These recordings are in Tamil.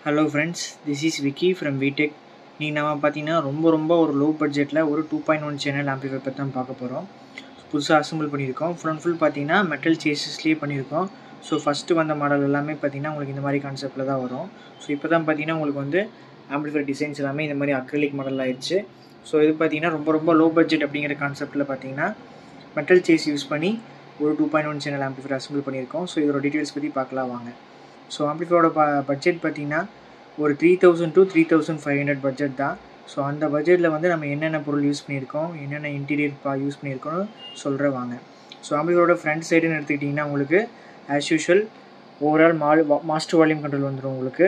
Hello friends, this is Vicky from விடெக். நீ நம்ம பார்த்தீங்கன்னா ரொம்ப ஒரு லோ பட்ஜெட்டில் ஒரு 2.1 சேனல் ஆம்பிளிஃபையர் பற்றி தான் பார்க்க போகிறோம். புதுசாக அசம்பிள் பண்ணியிருக்கோம். ஃபுல் பார்த்தீங்கன்னா மெட்டல் சேசஸ்லேயே பண்ணியிருக்கோம். ஸோ ஃபஸ்ட்டு வந்த மாடல் எல்லாமே பார்த்தீங்கன்னா உங்களுக்கு இந்த மாதிரி கான்செப்டில் தான் வரும். ஸோ இப்போ தான் பார்த்தீங்கன்னா உங்களுக்கு வந்து ஆம்பிளிஃபையர் டிசைன்ஸ் எல்லாமே இந்த மாதிரி அக்ரிலிக் மாடல் ஆயிடுச்சு. ஸோ இது பார்த்தீங்கன்னா ரொம்ப லோ பட்ஜெட் அப்படிங்கிற கான்செப்டில் பார்த்தீங்கன்னா மெட்டல் சேஸ் யூஸ் பண்ணி ஒரு 2.1 சேனல் ஆம்பிளிஃபையர் அசம்பிள் பண்ணியிருக்கோம். ஸோ இதோட டீட்டெயில்ஸ் பற்றி பார்க்கலாம் வாங்க. ஸோ ஆம்பிளிஃபையரோட பட்ஜெட் பார்த்திங்கன்னா ஒரு 3000 to 3500 பட்ஜெட் தான். ஸோ அந்த பட்ஜெட்டில் வந்து நம்ம என்னென்ன பொருள் யூஸ் பண்ணியிருக்கோம், என்னென்ன இன்டீரியர் யூஸ் பண்ணியிருக்கோம்னு சொல்கிற வாங்க. ஸோ ஆம்பிளிஃபையரோட ஃப்ரண்ட் சைடுன்னு எடுத்துக்கிட்டிங்கன்னா உங்களுக்கு as usual overall master volume control வந்துடும் உங்களுக்கு.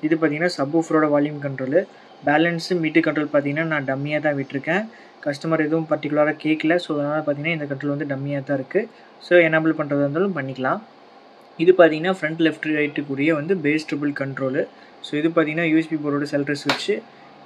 இது பார்த்திங்கன்னா சப்வூஃபரோட வால்யூம் கண்ட்ரோலு. பேலன்ஸு மீட்டு கண்ட்ரோல் பார்த்திங்கன்னா நான் டம்மியாக தான் விட்டுருக்கேன். கஸ்டமர் எதுவும் பர்டிகுலராக கேட்கல. ஸோ அதனால் பார்த்திங்கன்னா இந்த கண்ட்ரோல் வந்து டம்மியாக தான் இருக்குது. ஸோ எனேபிள் பண்ணுறதா இருந்தாலும் பண்ணிக்கலாம். இது பார்த்தீங்கன்னா ஃப்ரண்ட் லெஃப்ட் ரைட்டுக்குரிய வந்து பேஸ் ட்ரிபிள் கண்ட்ரோலு. ஸோ இது பார்த்தீங்கன்னா யூஎஸ்பி போர்டோட செல்டர் சுவிட்சு,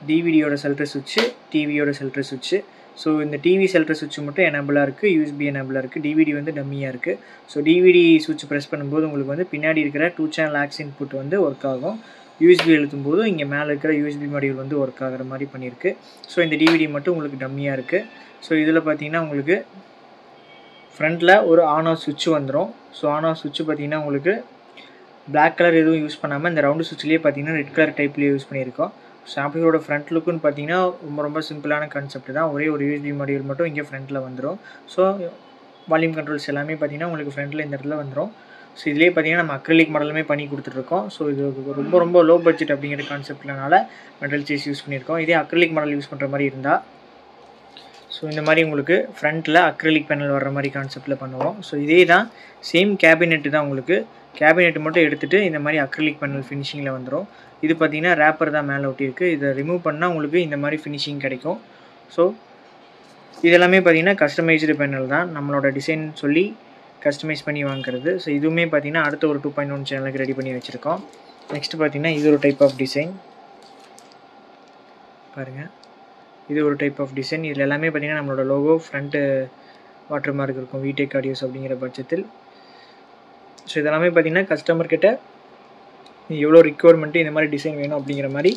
டிவிடியோட செல்டர் சுவிட்சு, டிவியோட செல்டர் சுவிட்சு. ஸோ இந்த டிவி செல்டர் சுவிட்சு மட்டும் எனேபிளாக இருக்குது, யூஎஸ்பி எனேபிளாக இருக்குது, டிவிடி வந்து டம்மியாக இருக்குது. ஸோ டிவிடி சுவிட்ச் ப்ரெஸ் பண்ணும்போது உங்களுக்கு வந்து பின்னாடி இருக்கிற 2 சேனல் ஆக்ஸ் இன்புட் வந்து ஒர்க் ஆகும். யூஎஸ்பி எழுத்தும் போது இங்கே மேலே இருக்கிற யூஎஸ்பி மாடியூல் வந்து ஒர்க் ஆகிற மாதிரி பண்ணியிருக்கு. ஸோ இந்த டிவிடி மட்டும் உங்களுக்கு டம்மியாக இருக்குது. ஸோ இதில் பார்த்தீங்கன்னா உங்களுக்கு ஃப்ரண்ட்டில் ஒரு ஆன் ஆஃப் சுவிட்சு வந்துடும். ஸோ ஆன் ஆஃப் சுவிட்சு பார்த்தீங்கன்னா உங்களுக்கு பிளாக் கலர் எதுவும் யூஸ் பண்ணாமல் இந்த ரவுண்டு சுவிட்ச்லேயே பார்த்தீங்கன்னா ரெட் கலர் டைப்லேயே யூஸ் பண்ணியிருக்கோம். ஸோ ஆம்பிளிஃபையரோட ஃப்ரண்ட் லுக்குன்னு பார்த்தீங்கன்னா ரொம்ப சிம்பிளான கான்செப்ட் தான். ஒரே ஒரு யூஎஸ்பி மாடியூல் மட்டும் இங்கே ஃப்ரண்ட்டில் வந்துடும். ஸோ வால்யூம் கண்ட்ரோல்ஸ் எல்லாமே பார்த்தீங்கன்னா உங்களுக்கு ஃப்ரண்ட்டில் இந்த இடத்துல வந்துடும். ஸோ இதிலே பார்த்தீங்கன்னா நம்ம அக்ரிலிக் மாடலுமே பண்ணி கொடுத்துட்ருக்கோம். ஸோ இது ரொம்ப லோ பட்ஜெட் அப்படிங்கிற கான்செப்ட்னால மெட்டல் சேஸ் யூஸ் பண்ணியிருக்கோம். இதே அக்ரிலிக் மாடல் யூஸ் பண்ணுற மாதிரி இருந்தால் ஸோ இந்த மாதிரி உங்களுக்கு ஃப்ரண்ட்டில் அக்ரிலிக் பேனல் வர்ற மாதிரி கான்செப்ட்டில் பண்ணுவோம். ஸோ இதே தான் சேம் கேபினெட்டு தான் உங்களுக்கு. கேபினெட் மட்டும் எடுத்துகிட்டு இந்த மாதிரி அக்ரிலிக் பேனல் ஃபினிஷிங்கில் வந்துடும். இது பார்த்திங்கன்னா ரேப்பர் தான் மேலே ஒட்டியிருக்கு. இதை ரிமூவ் பண்ணால் உங்களுக்கு இந்த மாதிரி ஃபினிஷிங் கிடைக்கும். ஸோ இதெல்லாமே பார்த்திங்கன்னா கஸ்டமைஸ்டு பேனல் தான், நம்மளோட டிசைன் சொல்லி கஸ்டமைஸ் பண்ணி வாங்குறது. ஸோ இதுவுமே பார்த்திங்கன்னா அடுத்த ஒரு 2.1 சேனலுக்கு ரெடி பண்ணி வச்சுருக்கோம். நெக்ஸ்ட்டு பார்த்திங்கன்னா இது ஒரு டைப் ஆஃப் டிசைன் பாருங்கள். இது ஒரு டைப் ஆஃப் டிசைன். இதில் எல்லாமே பார்த்திங்கன்னா நம்மளோட லோகோ ஃப்ரண்ட்டு வாட்டர் மார்க் இருக்கும், விடெக் ஆடியோஸ் அப்படிங்கிற பட்சத்தில். ஸோ இதெல்லாமே பார்த்திங்கன்னா கஸ்டமர்கிட்ட எவ்வளோ ரிக்குவயர்மெண்ட்டு இந்த மாதிரி டிசைன் வேணும் அப்படிங்கிற மாதிரி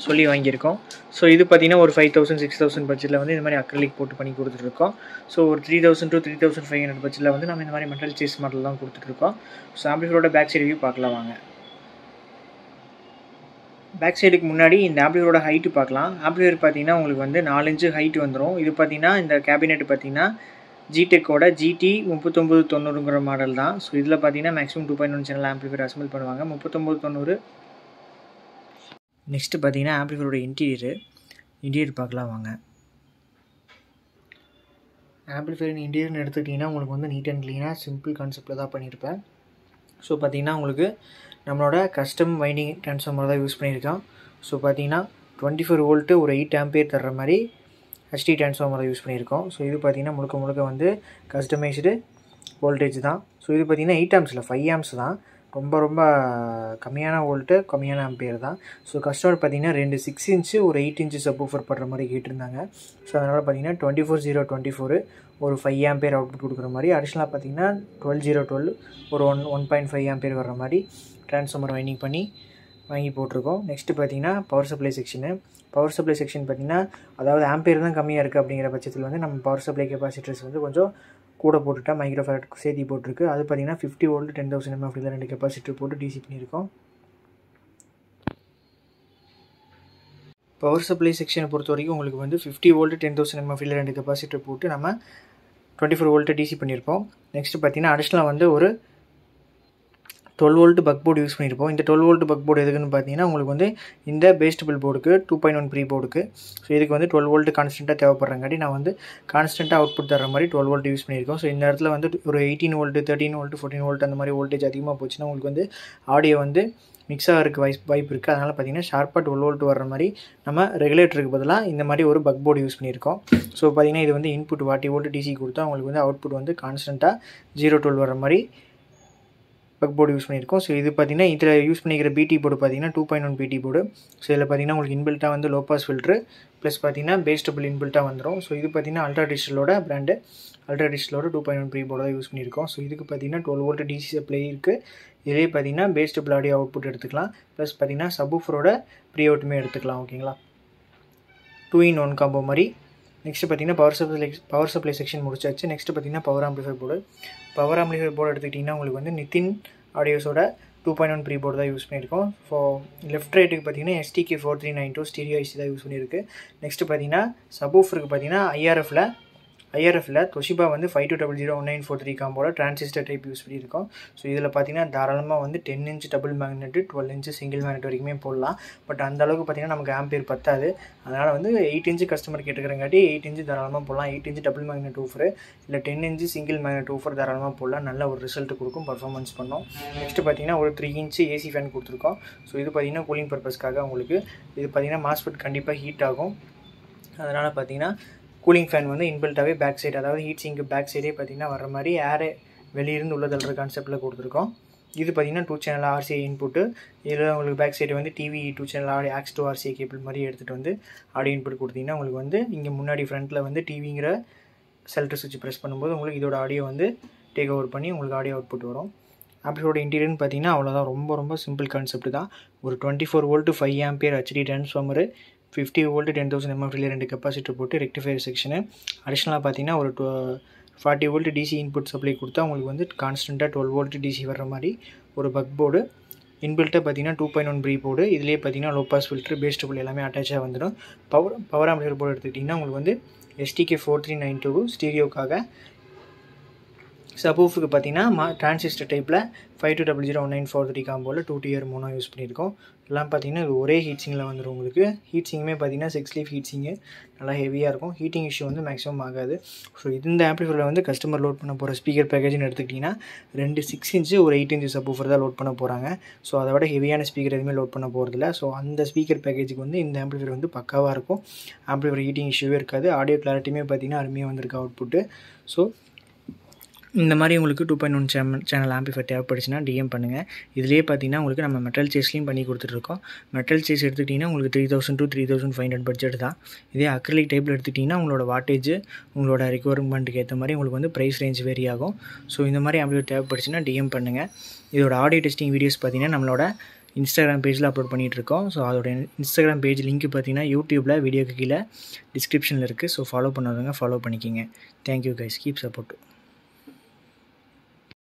சொல்லி வாங்கியிருக்கோம். ஸோ இது பார்த்திங்கன்னா ஒரு 5000 6000 பட்ஜெட்டில் வந்து இந்த மாதிரி அக்ரிலிக் போட்டு பண்ணி கொடுத்துட்ருக்கோம். ஸோ ஒரு 3000 to 3500 பட்ஜெட்டில் வந்து நம்ம இந்த மாதிரி மெட்டல் சேஸ் மாடல் தான் கொடுத்துட்ருக்கோம். ஸோ ஆம்பிளிஃபையரோட பேக் சைடு வியூ பார்க்கலாம் வாங்க. பேக் சைடுக்கு முன்னாடி இந்த ஆம்பிளிஃபையரோட ஹைட்டு பார்க்கலாம். ஆம்பிளிஃபையர் பார்த்தீங்கன்னா உங்களுக்கு வந்து 4 இன்ச்சு ஹைட் வந்துடும். இது பார்த்தீங்கன்னா இந்த கேபினெட் பார்த்தீங்கன்னா ஜிடெக்கோட GT 3990ங்கிற மாடல் தான். ஸோ இதில் பார்த்தீங்கன்னா மேக்ஸிமம் 2.1 சேனல் ஆம்பிளிஃபையர் அசம்பிள் பண்ணுவாங்க. 3990. நெக்ஸ்ட்டு பார்த்தீங்கன்னா ஆம்பிளிஃபையரோட இன்டீரியர் பார்க்கலாம் வாங்க. ஆம்பிளிஃபையர் இன்டீரியர்னு எடுத்துக்கிட்டிங்கன்னா உங்களுக்கு வந்து நீட் அண்ட் க்ளீனாக சிம்பிள் கான்செப்டில் தான் பண்ணியிருப்பேன். ஸோ பார்த்தீங்கன்னா உங்களுக்கு நம்மளோட கஸ்டம் வைண்டிங் ட்ரான்ஸ்ஃபார்மர் தான் யூஸ் பண்ணியிருக்கோம். ஸோ பார்த்தீங்கன்னா 24 வோல்ட்டு ஒரு 8 ஆம்பியர் தர்ற மாதிரி HD ட்ரான்ஸ்ஃபார்மர் தான் யூஸ் பண்ணியிருக்கோம். ஸோ இது பார்த்தீங்கன்னா முழுக்க வந்து கஸ்டமைஸ்டு வோல்டேஜ் தான். ஸோ இது பார்த்தீங்கன்னா 8 ஆம்ஸ் இல்லை 5 ஆம்ஸ் தான். ரொம்ப கம்மியான வோல்ட்டு, கம்மியான ஆம்பியர் தான். ஸோ கஸ்டமர் பார்த்தீங்கன்னா 2 6 இன்ச்சு ஒரு 8 இன்ச்சு சப்வூஃபர் படுற மாதிரி கேட்டிருந்தாங்க. ஸோ அதனால் பார்த்தீங்கன்னா 24/0/24 ஒரு 5 ஆம்பியர் அவுட்புட் கொடுக்குற மாதிரி, அடிஷ்னலாக பார்த்தீங்கன்னா 12/0/12 ஒரு 1.5 ஆம்பியர் வர்ற மாதிரி ட்ரான்ஸ்ஃபார்மர் வைண்டிங் பண்ணி வாங்கி போட்டிருக்கோம். நெக்ஸ்ட்டு பார்த்தீங்கன்னா பவர் சப்ளை செக்ஷன் பார்த்தீங்கன்னா அதாவது ஆம்பியர் தான் கம்மியாக இருக்குது அப்படிங்கிற பட்சத்தில் வந்து நம்ம பவர் சப்ளை கெப்பாசிட்டர்ஸ் வந்து கொஞ்சம் கூட போட்டுட்டா மைக்ரோஃபாரட் சேர்த்தி போட்டிருக்கு. அது பார்த்தீங்கன்னா 50 வோல்ட் 10,000 mAh 2 கெப்பாசிட்டர் போட்டு டிசி பண்ணியிருக்கோம். பவர் சப்ளை செக்ஷனை பொறுத்த வரைக்கும் உங்களுக்கு வந்து 50 வோல்ட் 10,000 mAh 2 கெப்பாசிட்டர் போட்டு நம்ம 24 வோல்ட்டு டிசி பண்ணியிருப்போம். நெக்ஸ்ட்டு பார்த்தீங்கன்னா அடிஷ்னலாக வந்து ஒரு 12 வோல்ட் பக் போர்டு யூஸ் பண்ணியிருப்போம். இந்த 12 வோல்ட் பக் போர்டு எதுக்குன்னு பார்த்தீங்கன்னா உங்களுக்கு வந்து இந்த பேஸ் ட்ரிபிள் போர்டுக்கு 2.1 ப்ரீ போர்டுக்கு. ஸோ இதுக்கு வந்து 12 வோல்ட் கான்ஸ்டண்ட்டாக தேவைப்படுறங்காட்டி நான் வந்து கான்ஸ்டண்ட்டாக அவுட்புட் தர மாதிரி 12 வோல்ட் யூஸ் பண்ணியிருக்கோம். ஸோ இந்த இடத்துல வந்து ஒரு 18 வோல்ட் 13 வோல்ட் 14 வோல்ட் அந்த மாதிரி வோல்டேஜ் அதிகமாக போச்சுன்னா உங்களுக்கு வந்து ஆடியோ வந்து மிக்ஸ் ஆகிறதுக்கு வாய்ப்பு இருக்குது. அதனால் பார்த்தீங்கன்னா ஷார்ப்பாக 12 வோல்ட் வர்ற மாதிரி நம்ம ரெகுலேட்டருக்கு பதிலாக இந்த மாதிரி ஒரு பக் போர்டு யூஸ் பண்ணியிருக்கோம். ஸோ பார்த்தீங்கன்னா இது வந்து இன்புட் 40 வோல்ட் டிசி கொடுத்தா உங்களுக்கு வந்து அவுட்புட் வந்து கான்ஸ்டண்ட்டாக 0-12 வர மாதிரி பக் போர்டு யூஸ் பண்ணியிருக்கோம். ஸோ இது பார்த்தீங்கன்னா இதில் யூஸ் பண்ணிக்கிற பிடி போர்டு பார்த்தீங்கன்னா 2.1 பிடி போர்டு. ஸோ இதில் பார்த்தீங்கன்னா உங்களுக்கு இன்பில்ட்டாக வந்து லோ பாஸ் ஃபில்ட்ரு ப்ளஸ் பார்த்தீங்கன்னா பேஸ் ட்ரிபிள் இன்பில்ட்டாக வந்துடும். ஸோ இது பார்த்தீங்கன்னா அல்ட்ரா டிஜிட்டலோட பிராண்டு, அல்ட்ரா டிஜிட்டலோட 2.1 ப்ரீ போர்டு தான் யூஸ் பண்ணியிருக்கோம். ஸோ இதுக்கு பார்த்தீங்கன்னா 12 வோல்ட் டிசி சப்ளை இருக்குது. இதிலே பார்த்தீங்கன்னா பேஸ் டபுள் ஆடியோ அவுட்புட் எடுத்துக்கலாம். ப்ளஸ் பார்த்தீங்கன்னா சப்வூஃபரோட ப்ரீ அவுட்டுமே எடுத்துக்கலாம். ஓகேங்களா, 2-in-1 காம்போ மாதிரி. நெக்ஸ்ட்டு பார்த்தீங்கன்னா பவர் சப்ளை செக்ஷன் முடிச்சாச்சு. நெக்ஸ்ட்டு பார்த்தீங்கன்னா பவர் ஆம்பிளிஃபையர் போர்டு எடுத்துக்கிட்டிங்கன்னா உங்களுக்கு வந்து நிதின் ஆடியோஸோட 2.1 ப்ரீ போர்டு தான் யூஸ் பண்ணியிருக்கோம். லெஃப்ட் ரைட்டுக்கு பார்த்தீங்கன்னா STK4392 ஸ்டீரியோ ஐசி தான் யூஸ் பண்ணியிருக்கு. நெக்ஸ்ட்டு பார்த்தீங்கன்னா சப்வூஃபருக்கு பார்த்தீங்கன்னா ஐஆர்எஃப்ல தொஷிபா வந்து 52001943 காம்போட டிரான்சிஸ்டர் டைப் யூஸ் பண்ணியிருக்கோம். ஸோ இதில் பார்த்தீங்கன்னா தாராளமாக வந்து 10 inch double magnet 12 inch single magnet வரைக்குமே போடலாம். பட் அந்த அளவுக்கு பார்த்தீங்கன்னா நமக்கு ஆம்பியர் பத்தாது. அதனால் வந்து 8 inch கஸ்டமர் கேட்டுக்கிறங்காட்டி 8 inch தாராளமாக போடலாம். 8 inch டபுள் மேக்னெட் ஊஃபர் இல்லை 10 inch சிங்கிள் மேக்னெட் ஊஃபர் தாராளமாக போடலாம். நல்ல ஒரு ரிசல்ட் கொடுக்கும், பர்ஃபார்மன்ஸ் பண்ணோம். நெக்ஸ்ட்டு பார்த்தீங்கன்னா ஒரு 3 inch ஏசி ஃபேன் கொடுத்துருக்கோம். ஸோ இது பார்த்தீங்கன்னா கூலிங் பர்பஸ்க்காக உங்களுக்கு. இது பார்த்தீங்கன்னா மாஸ்ஃபெட் கண்டிப்பாக ஹீட் ஆகும். அதனால் பார்த்தீங்கன்னா கூலிங் ஃபேன் வந்து இன்பில்ட்டாகவே பேக் சைடு, அதாவது ஹீட் சிங்க்கு பேக் சைடே பார்த்தீங்கன்னா வர மாதிரி ஏரே வெளியிருந்து உள்ள தள்ளுற கான்செப்ட்டில் கொடுத்துருக்கோம். இது பார்த்தீங்கன்னா 2 channel RCA இன்புட்டு. இதில் உங்களுக்கு பேக் சைடு வந்து TV 2 channel audio aux to RCA cable மாதிரி எடுத்துகிட்டு வந்து ஆடியோ இன்புட் கொடுத்தீங்கன்னா உங்களுக்கு வந்து இங்கே முன்னாடி ஃப்ரண்ட்டில் வந்து டிவிங்கிற செல்டர் சுவிட்ச் ப்ரெஸ் பண்ணும்போது உங்களுக்கு இதோட ஆடியோ வந்து டேக் ஓவர் பண்ணி உங்களுக்கு ஆடியோ அவுட்புட் வரும். ஆம்பிளிஃபையரோட இன்டீரியர்னு பார்த்தீங்கன்னா அவ்வளோதான், ரொம்ப சிம்பிள் கான்செப்ட் தான். ஒரு 24 volt 5 ampere HD transformer, 50 volt 10,000 mAh 2 capacitor போட்டு ரெக்டிஃபையர் செக்ஷனு. அடிஷ்னலாக பார்த்தீங்கன்னா ஒரு 40 volt DC இன்புட் சப்ளை கொடுத்தா உங்களுக்கு வந்து கான்ஸ்டண்ட்டாக 12 volt DC வர்ற மாதிரி ஒரு பக் போர்டு. இன்பில்ட்டாக பார்த்தீங்கன்னா 2.1 ப்ரீ போர்டு. இதிலே பார்த்தீங்கன்னா low pass filter, bass double எல்லாமே அட்டாச்சாக வந்துடும். பவர் ஆம்பிளிஃபையர் போர்டு எடுத்துக்கிட்டிங்கன்னா உங்களுக்கு வந்து STK4392 ஸ்டீரியோக்காக. சப்வூஃபருக்கு பார்த்தீங்கன்னா டிரான்சிஸ்டர் டைப்பில் 52001943 காம்போவில் 2-tier மோனோ யூஸ் பண்ணியிருக்கோம். எல்லாம் பார்த்தீங்கன்னா இது ஒரே ஹீட் சிங்கில் வந்துடும் உங்களுக்கு. ஹீட் சிங்குமே பார்த்தீங்கன்னா 6 leaf ஹீட் சிங்கு நல்லா ஹெவியாக இருக்கும். ஹீட்டிங் இஷ்யூ வந்து மேக்ஸிமம் ஆகாது. ஸோ இந்த ஆம்பிளிஃபையரில் வந்து கஸ்டமர் லோட் பண்ண போகிற ஸ்பீக்கர் பேக்கேஜ்னு எடுத்துக்கிட்டிங்கன்னா 2 6 inch ஒரு 8 inch சப்வூஃபர் தான் லோட் பண்ண போகிறாங்க. ஸோ அதை விட ஹெவியான ஸ்பீக்கர் எதுவுமே லோட் பண்ண போகிறதில்ல. ஸோ அந்த ஸ்பீக்கர் பேக்கேஜுக்கு வந்து இந்த ஆம்பிளிஃபையர் வந்து பக்காவாக இருக்கும். ஆம்பிளிஃபையர் ஹீட்டிங் இஷ்யூவே இருக்காது. ஆடியோ கிளாரிட்டியுமே பார்த்தீங்கன்னா அருமையாக வந்திருக்கு அவுட்புட்டு. ஸோ இந்த மாதிரி உங்களுக்கு 2.1 சேனல் ஆம்பிளிஃபையர் தேவைப்படுச்சுன்னா டிஎம் பண்ணுங்கள். இதிலேயே பார்த்தீங்கன்னா உங்களுக்கு நம்ம மெட்டல் சேஸ்லையும் பண்ணி கொடுத்துட்ருக்கோம். மெட்டல் சேஸ் எடுத்துக்கிட்டிங்கன்னா உங்களுக்கு 3000 to 3500 பட்ஜெட் தான். இதே அக்ரிலிக் டைப்பில் எடுத்துக்கிட்டிங்கன்னா உங்களோட வாட்டேஜ் உங்களோட ரெக்குவயர்மெண்ட்டுக்கு ஏற்ற மாதிரி உங்களுக்கு வந்து ப்ரைஸ் ரேஞ்ச் வேரி ஆகும். ஸோ இந்த மாதிரி ஆம்பிளிஃபையர் தேவைப்படுச்சுன்னா டிஎம் பண்ணுங்கள். இதோட ஆடியோ டெஸ்டிங் வீடியோஸ் பார்த்தீங்கன்னா நம்மளோட இன்ஸ்டாகிராம் பேஜில் அப்லோட் பண்ணிகிட்ருக்கோம். ஸோ அதோட இன்ஸ்டாகிராம் பேஜ் லிங்க் பார்த்தீங்கன்னா யூடியூப்பில் வீடியோக்கு கீழே டிஸ்கிரிப்ஷனில் இருக்குது. ஸோ ஃபாலோ பண்ணாதவங்க ஃபாலோ பண்ணிக்கிங்க. Thank you guys, keep support.